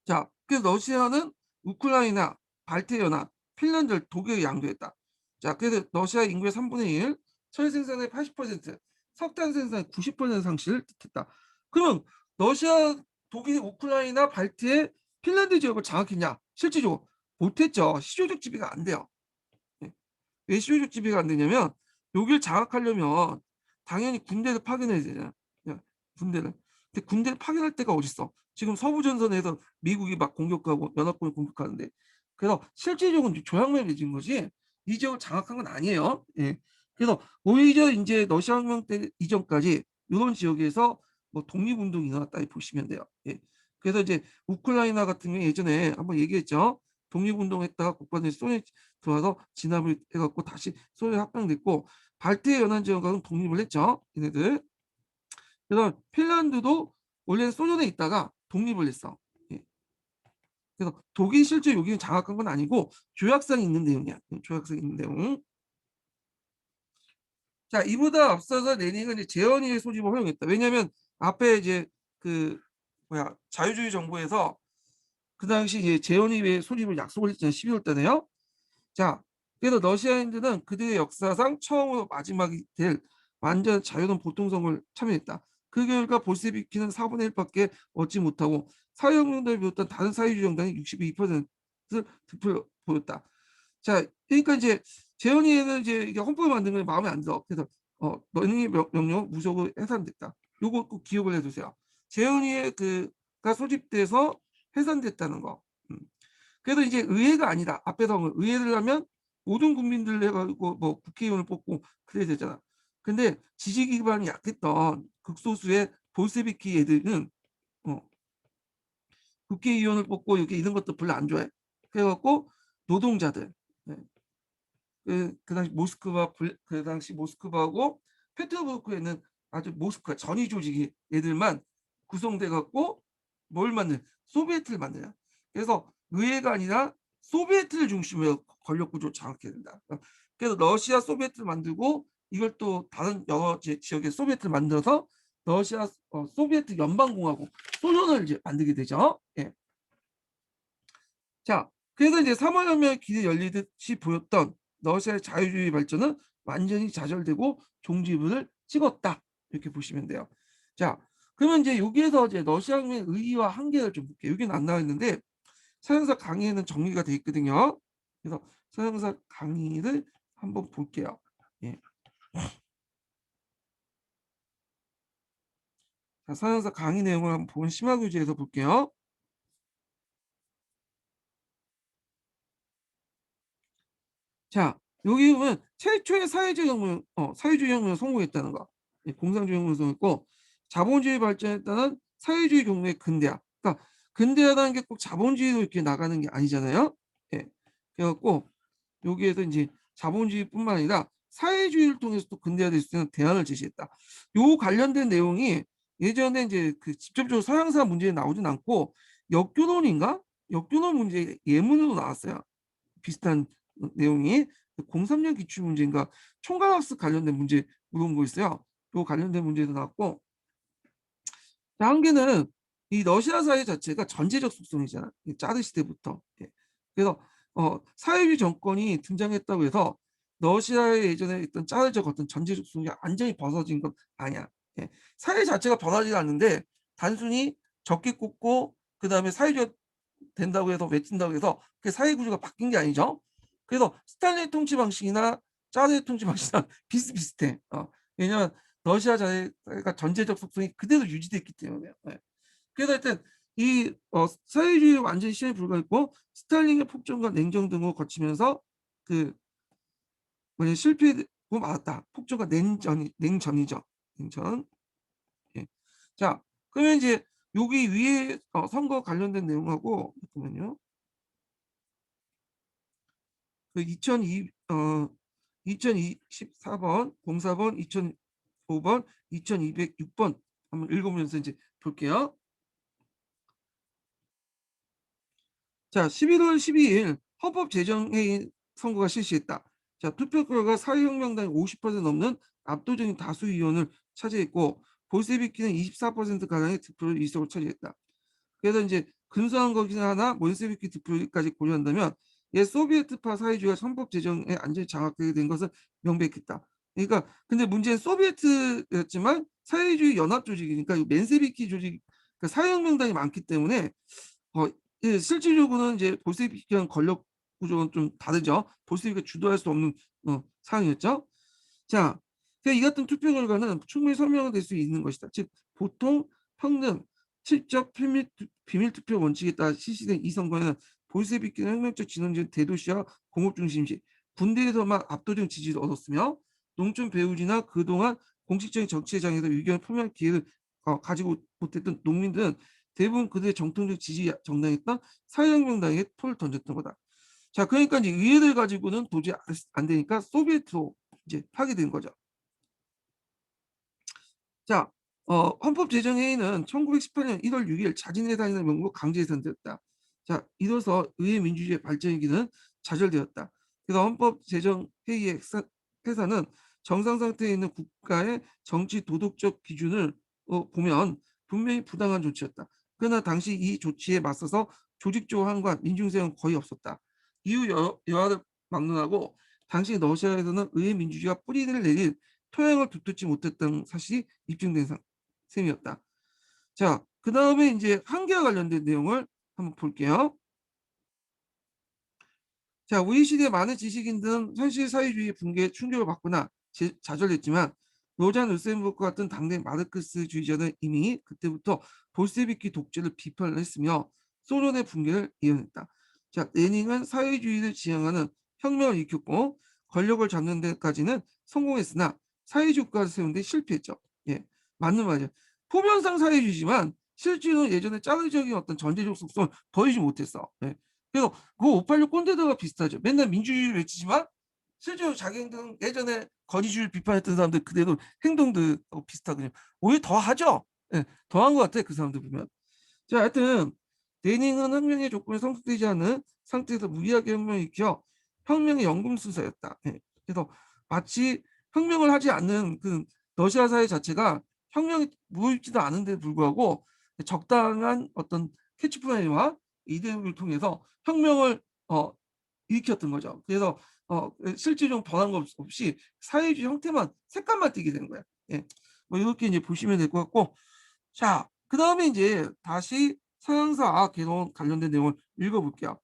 A: 자, 그래서 러시아는 우크라이나, 발트연합, 핀란드를 독일에 양도했다. 자, 그래서 러시아 인구의 3분의 1, 철 생산의 80%, 석탄 생산의 90% 상실을 뜻했다. 그러면 러시아, 독일이 우크라이나, 발트의 핀란드 지역을 장악했냐? 실질적으로 못했죠. 시조적 지배가 안 돼요. 예. 왜 시조적 지배가 안 되냐면 여기를 장악하려면 당연히 군대를 파견해야 되잖아요. 예, 군대를. 근데 군대를 파견할 데가 어딨어? 지금 서부전선에서 미국이 막 공격하고 연합군이 공격하는데, 그래서 실질적으로 조약만 맺은 거지 이 지역을 장악한 건 아니에요. 예. 그래서 오히려 이제 러시아 혁명 때 이전까지 이런 지역에서 뭐 독립운동이 일어났다 보시면 돼요. 예. 그래서 이제 우크라이나 같은 경우 예전에 한번 얘기했죠. 독립운동했다가 국가들이 소련에 들어와서 진압을 해갖고 다시 소련에 합병됐고, 발트해 연안지역은 독립을 했죠. 얘네들. 그래서 핀란드도 원래는 소련에 있다가 독립을 했어. 예. 그래서 독일 실제 요기는 장악한 건 아니고 조약상이 있는 내용이야. 조약상이 있는 내용. 자, 이보다 앞서서 레닌은 이제 재헌의회 소집을 허용했다. 왜냐하면 앞에 이제 그 뭐야 자유주의 정부에서 그 당시 이제 재헌의회 소집을 약속을 했잖아요. 12월 달에요. 자, 그래서 러시아인들은 그들의 역사상 처음으로 마지막이 될 완전 자유로운 보통선거를 참여했다. 그 결과 볼세비키는 4분의 1밖에 얻지 못하고 사회혁명당을 비롯한 다른 사회주의 정당이 62%를 득표를 보였다. 자, 그러니까 이제 재헌이는 이제 이게 헌법을 만든 게 마음에 안 들어. 그래서 너희 명령 무속으로 해산됐다. 요거 꼭 기억을 해두세요. 재헌이의 그가 소집돼서 해산됐다는 거. 그래도 이제 의회가 아니다. 앞에서 의회를 하면 모든 국민들 해가지고 뭐 국회의원을 뽑고 그래야 되잖아. 근데 지지 기반이 약했던 극소수의 볼세비키 애들은 어, 국회의원을 뽑고 이렇게 이런 것도 별로 안 좋아해. 그래갖고 노동자들, 네. 그 당시 모스크바 그 당시 모스크바하고 페테르부르크에는 아주 모스크바 전위 조직이 애들만 구성돼 갖고 뭘 만든 소비에트를 만드냐. 그래서 의회가 아니라 소비에트를 중심으로 권력 구조 장악해야 된다. 그래서 러시아 소비에트를 만들고 이걸 또 다른 여러 지역의 소비에트를 만들어서 러시아 소비에트 연방공화국 소련을 이제 만들게 되죠. 예. 자, 그래서 이제 3월혁명의 길이 열리듯이 보였던 러시아의 자유주의 발전은 완전히 좌절되고 종지부를 찍었다. 이렇게 보시면 돼요. 자, 그러면 이제 여기에서 이제 러시아의 의의와 한계를 좀 볼게요. 여기는 안 나와 있는데 서양사 강의에는 정리가 돼 있거든요. 그래서 서양사 강의를 한번 볼게요. 예. 자, 서양사 강의 내용을 한번 보면 심화규제에서 볼게요. 자, 여기 보면 최초의 사회주의 혁명을 성공했다는 거. 예, 공산주의 혁명을 성공했고 자본주의 발전에 따른 사회주의 경로의 근대화. 그러니까 근대화라는 게 꼭 자본주의로 이렇게 나가는 게 아니잖아요. 예. 그래갖고 여기에서 이제 자본주의뿐만 아니라 사회주의를 통해서 또 근대화될 수 있는 대안을 제시했다. 요 관련된 내용이 예전에 이제 그 직접적으로 서양사 문제에 나오진 않고 역교론인가? 역교론 문제 예문으로 나왔어요. 비슷한 내용이 03년 기출문제인가 총괄학습 관련된 문제 물어본 거 있어요. 또 관련된 문제도 나왔고 한 개는 이 러시아 사회 자체가 전제적 속성이잖아. 짜르 시대부터. 예. 그래서 사회주의 정권이 등장했다고 해서 러시아의 예전에 있던 짜르적 어떤 전제적 속성이 완전히 벗어진 건 아니야. 예. 사회 자체가 변하지 않는데 단순히 적게 꽂고 그다음에 사회주의가 된다고 해서 외친다고 해서 그 사회 구조가 바뀐 게 아니죠. 그래서 스탈린의 통치 방식이나 짜르의 통치 방식이랑 비슷비슷해. 왜냐하면 러시아 자체가 전제적 속성이 그대로 유지됐기 때문에. 네. 그래서 하여튼 이 사회주의 완전 시행에 불과했고 스탈린의 폭정과 냉전 등을 거치면서 그 뭐냐 실패고 말았다. 폭정과 냉전이죠. 냉전. 예. 자, 그러면 이제 여기 위에 선거 관련된 내용하고 잠깐만요. 그 2024번, 04번, 2005번, 2206번 한번 읽으면서 이제 볼게요. 자, 11월 12일 헌법제정회의 선거가 실시했다. 자, 투표 결과 사회혁명당이 50% 넘는 압도적인 다수 의원을 차지했고 볼세비키는 24%가량의 득표를 이석을 차지했다. 그래서 이제 근소한 거긴 하나 몬세비키 득표까지 고려한다면 옛 소비에트파 사회주의가 헌법 제정에 완전히 장악되게 된 것은 명백했다. 그러니까 근데 문제는 소비에트였지만 사회주의 연합 조직이니까 맨세비키 조직 그러니까 사회혁명당이 많기 때문에 어, 예, 실질적으로는 이제 볼세비키랑 권력 구조는 좀 다르죠. 볼세비키가 주도할 수 없는 상황이었죠. 자, 이 같은 투표 결과는 충분히 설명될 수 있는 것이다. 즉 보통 평등, 실적 비밀 투표 원칙에 따라 실시된 이 선거에는 볼세비키는 혁명적 진영적 대도시와 공업 중심지, 군대에서만 압도적 지지를 얻었으며 농촌 배후지나 그동안 공식적인 정치장에서 의견을 표명할 기회를 가지고 못했던 농민들은 대부분 그들의 정통적 지지 정당했던 사회혁명당에 표를 던졌던 거다. 자, 그러니까 이제 의회를 가지고는 도저히 안 되니까 소비에트로 이제 파기된 거죠. 자, 헌법제정회의는 1918년 1월 6일 자진해산이라는 명목으로 강제 해산되었다. 자, 이로써 의회 민주주의 발전의 기는 좌절되었다. 그래서 헌법제정회의의 해사는 정상 상태에 있는 국가의 정치 도덕적 기준을 보면 분명히 부당한 조치였다. 그러나 당시 이 조치에 맞서서 조직적 항과 민중세는 거의 없었다. 이후 여하를 막론하고 당시 러시아에서는 의회 민주주의가 뿌리를 내린 토양을 두텁지 못했던 사실이 입증된 셈이었다. 자, 그 다음에 이제 한계와 관련된 내용을 한번 볼게요. 자, 우리 시대 많은 지식인들은 현실 사회주의 붕괴에 충격을 받거나 좌절했지만 로잔 루셈부르크 같은 당대 마르크스주의자는 이미 그때부터 볼세비키 독재를 비판을 했으며 소련의 붕괴를 예언했다. 자, 레닌은 사회주의를 지향하는 혁명을 일으켰고 권력을 잡는 데까지는 성공했으나 사회주의 국가를 세우는 데 실패했죠. 예, 맞는 말이죠. 표면상 사회주의지만 실제로 예전에 짜르적인 어떤 전제적 속성을 보이지 못했어. 예. 그래서 그 586 꼰대들과 비슷하죠. 맨날 민주주의를 외치지만 실제로 자기 행동 예전에 거지주의를 비판했던 사람들 그대로 행동들하고 비슷하거든요. 오히려 더 하죠. 예, 더한 것 같아 그 사람들 보면. 자, 하여튼 레닌은 혁명의 조건이 성숙되지 않은 상태에서 무리하게 혁명을 일으켜 혁명의 연금술사였다. 예, 그래서 마치 혁명을 하지 않는 그 러시아 사회 자체가 혁명이 무의지도 않은데 불구하고 적당한 어떤 캐치프레이와 이데올로기를 통해서 혁명을 일으켰던 거죠. 그래서 실질적으로 변한 것 없이 사회주의 형태만 색깔만 띠게 되는 거야. 예. 뭐 이렇게 이제 보시면 될 것 같고, 자, 그 다음에 이제 다시 서양사 개론 관련된 내용을 읽어볼게요.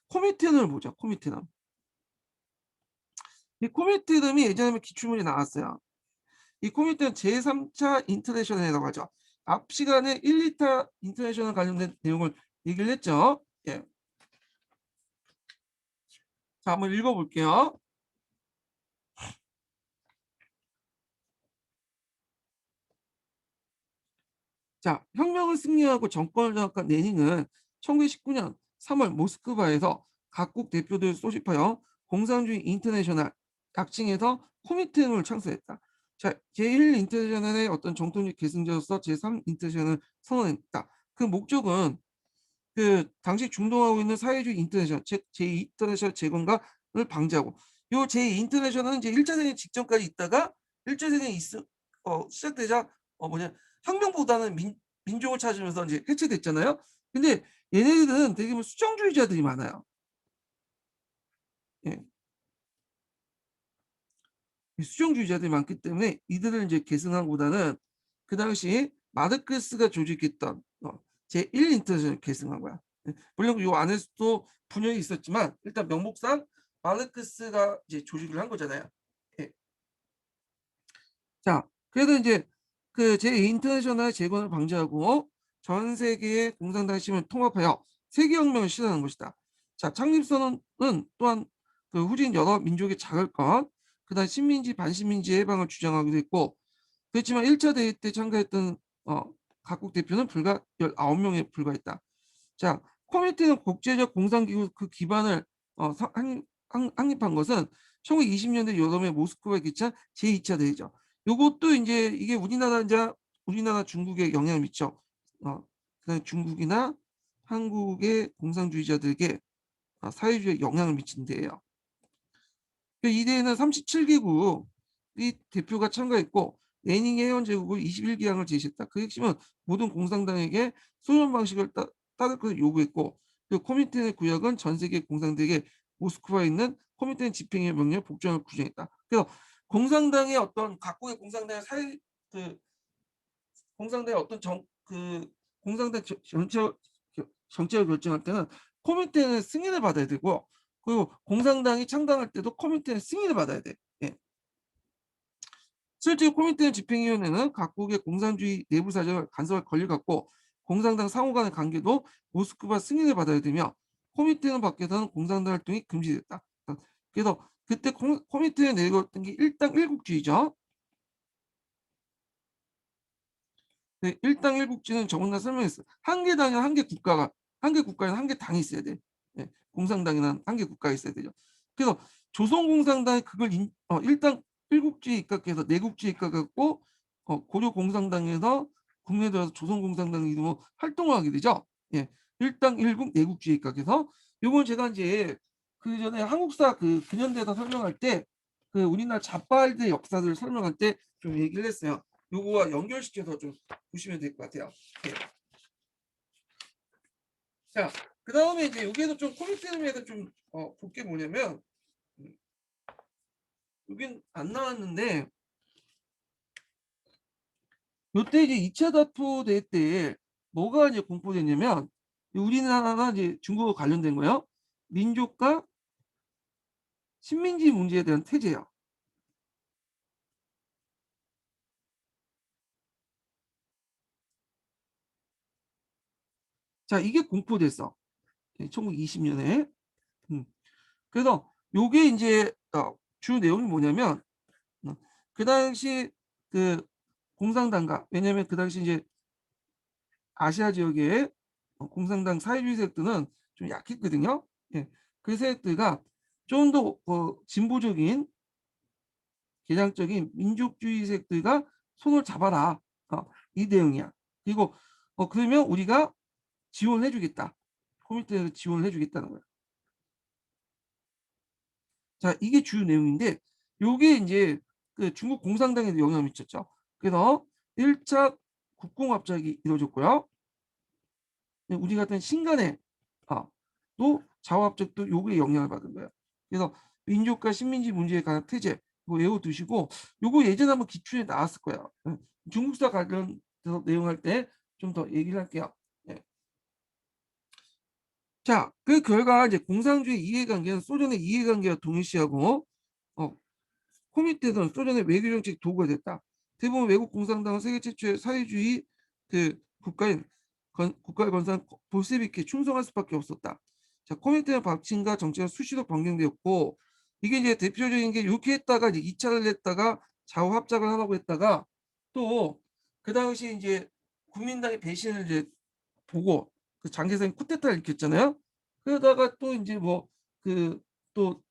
A: 코미테즘을 보죠. 코미테즘. 이 코미테즘이 예전에 기출문제 나왔어요. 이 코미테는 제3차 인터내셔널이라고 하죠. 앞 시간에 1, 2차 인터내셔널 관련된 내용을 얘기를 했죠. 예. 자, 한번 읽어볼게요. 자, 혁명을 승리하고 정권을 장악한 레닌은 1919년 3월 모스크바에서 각국 대표들을 소집하여 공산주의 인터내셔널, 약칭해서 코미테를 창설했다. 자, 제1 인터내셔널의 어떤 정통적 계승자로서 제3 인터내셔널을 선언했다. 그 목적은 그 당시 중동하고 있는 사회주의 인터내셔널, 즉 제2 인터내셔널 재건가를 방지하고, 요 제2 인터내셔널은 이제 1차 세계 직전까지 있다가 1차 세계 시작되자 뭐냐 혁명보다는 민족을 찾으면서 이제 해체됐잖아요. 근데 얘네들은 되게 뭐 수정주의자들이 많아요. 예. 수정주의자들이 많기 때문에 이들을 이제 계승하기보다는 그 당시 마르크스가 조직했던 제1 인터내셔널 계승한 거야. 예. 물론 요 안에서도 분열이 있었지만 일단 명목상 마르크스가 이제 조직을 한 거잖아요. 예. 자, 그래도 이제 그 제2인터내셔널 재건을 방지하고 전 세계의 공산당 힘을 통합하여 세계혁명을 실현하는 것이다. 자, 창립선언은 또한 그 후진 여러 민족의 자결권, 그다음 식민지 반식민지 해방을 주장하기도 했고, 그렇지만 1차 대회 때 참가했던 어, 각국 대표는 불과 19명에 불과했다. 자, 코미테는 국제적 공산기구 그 기반을 확립한 것은 1920년대 여름에 모스크바에 개최한 제2차 대회죠. 요것도 이제 이게 우리나라 중국에 영향을 미쳐. 그다음에 중국이나 한국의 공산주의자들에게 사회주의에 영향을 미친 데예요. 이 대회는 37개국 이 대표가 참가했고 레닌의 회원 제국을 21개항을 제시했다. 그 핵심은 모든 공산당에게 소련 방식을 따를 것을 요구했고, 그 코민테르 구역은 전 세계 공산당에게 모스크바에 있는 코민테르 집행의 명령 복종을 구정했다. 그래서 공산당의 어떤 각국의 공산당의 그 공산당의 어떤 공산당 정책을 결정할 때는 코민테르 승인을 받아야 되고, 그리고 공산당이 창당할 때도 코민테르 승인을 받아야 돼. 예. 실제 코민테르 집행위원회는 각국의 공산주의 내부 사정을 간섭할 권리를 갖고 공산당 상호 간의 관계도 모스크바 승인을 받아야 되며 코민테르 밖에서는 공산당 활동이 금지됐다. 그래서 그때 코민테르에 내걸었던 게 일당 일국주의죠. 네, 일당 일국주의는 저번에 설명했어요. 한 개 당이나 한 개 국가에는 한 개 당이 있어야 돼. 네, 공산당이나 한 개 국가에 있어야 되죠. 그래서 조선공산당이 그걸 일당 일국주의 입각해서 내국주의 입각했고 고려 공산당에서 국내에 들어서 조선공산당 이름으로 활동을 하게 되죠. 예. 일당 일국 내국주의가. 그래서 요건 제가 이제 그전에 한국사 그 근현대사 설명할 때 그 우리나라 잡발대 역사를 설명할 때 좀 얘기를 했어요. 요거와 연결시켜서 좀 보시면 될 것 같아요. 예. 자, 그다음에 이제 여기에서 좀 코믹스에서 좀 볼 게 뭐냐면, 음, 여긴 안 나왔는데 요때 이제 2차 다토 대회 때 뭐가 이제 공포됐냐면, 우리나라가 이제 중국과 관련된 거예요. 민족과 식민지 문제에 대한 태제예요. 자, 이게 공포됐어. 1920년에. 음. 그래서 요게 이제 주 내용이 뭐냐면, 어, 그 당시 그 공산당과, 왜냐면 그 당시 이제 아시아 지역의 공산당 사회주의 세력들은 좀 약했거든요. 예. 그 세력들과 좀 더 진보적인 개량적인 민족주의 세력들과 손을 잡아라. 이 내용이야. 그리고 그러면 우리가 지원을 해주겠다. 코미테에서 지원을 해주겠다는 거야. 자, 이게 주요 내용인데, 요게 이제 그 중국 공산당에도 영향을 미쳤죠. 그래서 1차 국공합작이 이루어졌고요. 우리 같은 신간에 또 좌우합작도 요게 영향을 받은 거예요. 그래서 민족과 식민지 문제에 관한 태제 이거 외워두시고, 요거 예전에 한번 기출에 나왔을 거예요. 중국사 관련해서 내용할 때 좀 더 얘기를 할게요. 예. 자, 그 결과 이제 공산주의 이해관계는 소련의 이해관계와 동일시하고 코미테는 소련의 외교정책 도구가 됐다. 대부분 외국 공산당은 세계 최초의 사회주의 그 국가의 건설 볼세비키에 충성할 수밖에 없었다. 자, 코미테의 방침과 정책은 수시로 변경되었고, 이게 이제 대표적인 게 이렇게 했다가 이제 2차를 냈다가 좌우 합작을 하라고 했다가, 또 그 당시 이제 국민당의 배신을 이제 보고 그 장개성이 쿠데타를 일으켰잖아요. 그러다가 또 이제 뭐 그또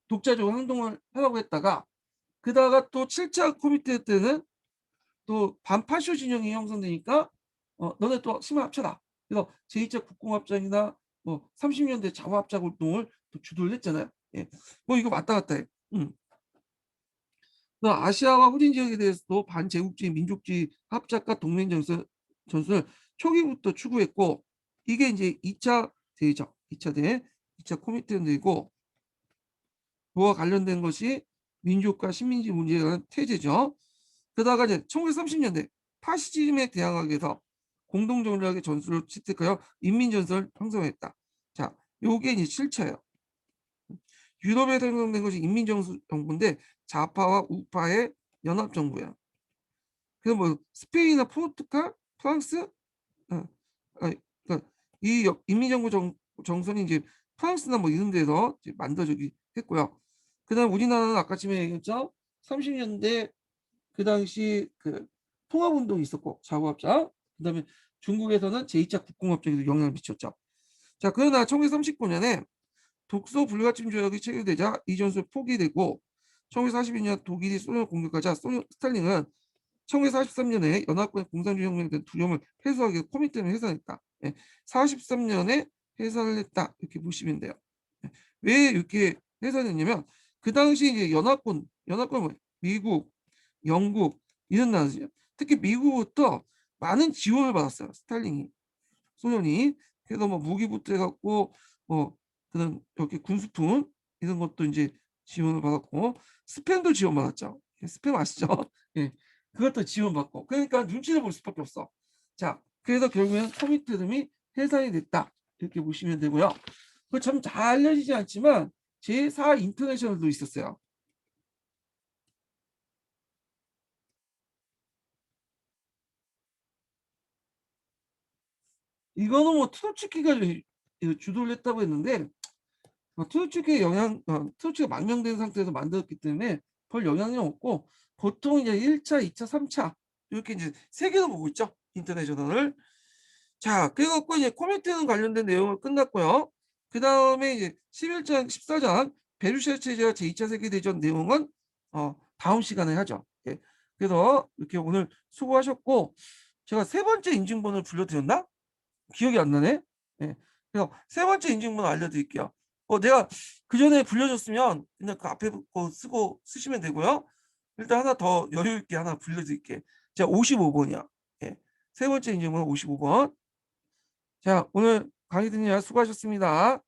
A: 독자적으로 행동을 하라고 했다가, 그다가 또 7차 코미테 때는 또 반파쇼 진영이 형성되니까 너네 또 힘을 합쳐라. 그래서 제2차 국공합작이나 뭐 30년대 자화합작 활동을 또 주도를 했잖아요. 예. 뭐 이거 왔다 갔다 해. 아시아와 후진 지역에 대해서도 반제국주의 민족주의 합작과 동맹 전술을 초기부터 추구했고, 이게 이제 2차 대회죠. 2차 대회, 2차 코미테인데고, 그와 관련된 것이 민족과 식민지 문제에 관한 태제죠. 그러다가 이제 1930년대 파시즘에 대항하기 위해서 공동전략의 전술을 채택하여 인민전선을 형성했다. 자, 요게 이제 7차예요. 유럽에 생성된 것이 인민정부인데 좌파와 우파의 연합정부야. 그래서 뭐 스페인이나 포르투갈, 프랑스, 어, 그러니까 이 인민정부 정선이 이제 프랑스나 뭐 이런 데서 이제 만들어지기 했고요. 그다음 우리나라는 아까 전에 얘기했죠. 30년대 그 당시 그 통합운동이 있었고 좌우합작. 그다음에 중국에서는 제2차 국공합작에도 영향을 미쳤죠. 자, 그러나 1939년에 독소 불가침 조약이 체결되자 이 전술 포기되고, 1942년 독일이 소련을 공격하자 스탈린은 1943년에 연합군의 공산주의 혁명에 대한 두려움을 해소하기 위해 코미테를 해산했다. 43년에 해산을 했다. 이렇게 보시면 돼요. 왜 이렇게 해산했냐면, 그 당시 이제 연합군 뭐 미국, 영국 이런 나라죠. 특히 미국부터 많은 지원을 받았어요. 스탈린이, 소련이. 그래서 뭐 무기부터 해갖고 뭐 그런 이렇게 군수품 이런 것도 이제 지원을 받았고, 스팸도 지원받았죠. 스팸 아시죠? 예, 그것도 지원받고. 그러니까 눈치를 볼 수밖에 없어. 자, 그래서 결국에는 코미테름이 해산이 됐다. 이렇게 보시면 되고요. 그 참 잘 알려지지 않지만 제4 인터내셔널도 있었어요. 이거는 뭐 트로츠키가 주도를 했다고 했는데, 트로츠키의 트로츠키가 망명된 상태에서 만들었기 때문에 별 영향이 없고, 보통 이제 1차, 2차, 3차 이렇게 이제 세 개로 보고 있죠. 인터내셔널을. 자, 그래갖고 이제 코미테는 관련된 내용을 끝났고요. 그 다음에 이제 11장, 14장 베르사유 체제와 제2차 세계대전 내용은 다음 시간에 하죠. 예. 그래서 이렇게 오늘 수고하셨고, 제가 세 번째 인증본을 불러드렸나? 기억이 안 나네. 예. 그래서 세 번째 인증번호 알려드릴게요. 내가 그전에 불려줬으면 그냥 그 앞에 거 쓰고 쓰시면 되고요. 일단 하나 더 여유 있게 하나 불려드릴게. 제가 55 번이야. 예. 세 번째 인증번호 55 번. 자, 오늘 강의 듣느라 수고하셨습니다.